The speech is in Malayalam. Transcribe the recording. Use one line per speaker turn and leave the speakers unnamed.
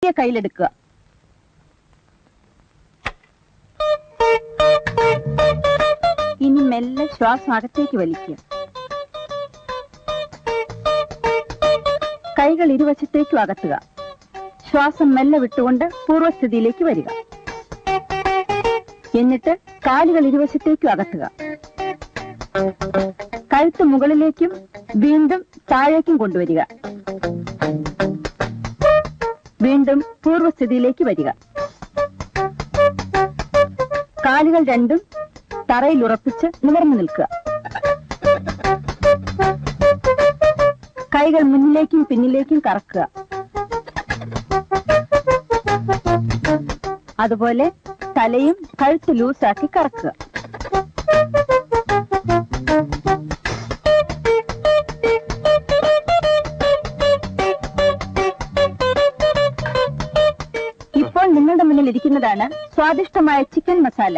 കയ്യിലെടുക്കുക. ഇനി മെല്ലെ ശ്വാസം അകത്തേക്ക് വലിക്കുക. കൈകൾ ഇരുവശത്തേക്കും അകത്തുക. ശ്വാസം മെല്ലെ വിട്ടുകൊണ്ട് പൂർവ്വസ്ഥിതിയിലേക്ക് വരിക. എന്നിട്ട് കാലുകൾ ഇരുവശത്തേക്കും അകത്തുക. കഴുത്ത് മുകളിലേക്കും വീണ്ടും താഴേക്കും കൊണ്ടുവരിക. വീണ്ടും പൂർവ്വസ്ഥിതിയിലേക്ക് വരിക. കാലുകൾ രണ്ടും തറയിൽ ഉറപ്പിച്ച് നിവർന്നു നിൽക്കുക. കൈകൾ മുന്നിലേക്കും പിന്നിലേക്കും കറക്കുക. അതുപോലെ തലയും കഴുത്ത് ലൂസാക്കി കറക്കുക. ഇപ്പോൾ നിങ്ങളുടെ മുന്നിൽ ഇരിക്കുന്നതാണ് സ്വാദിഷ്ടമായ ചിക്കൻ മസാല.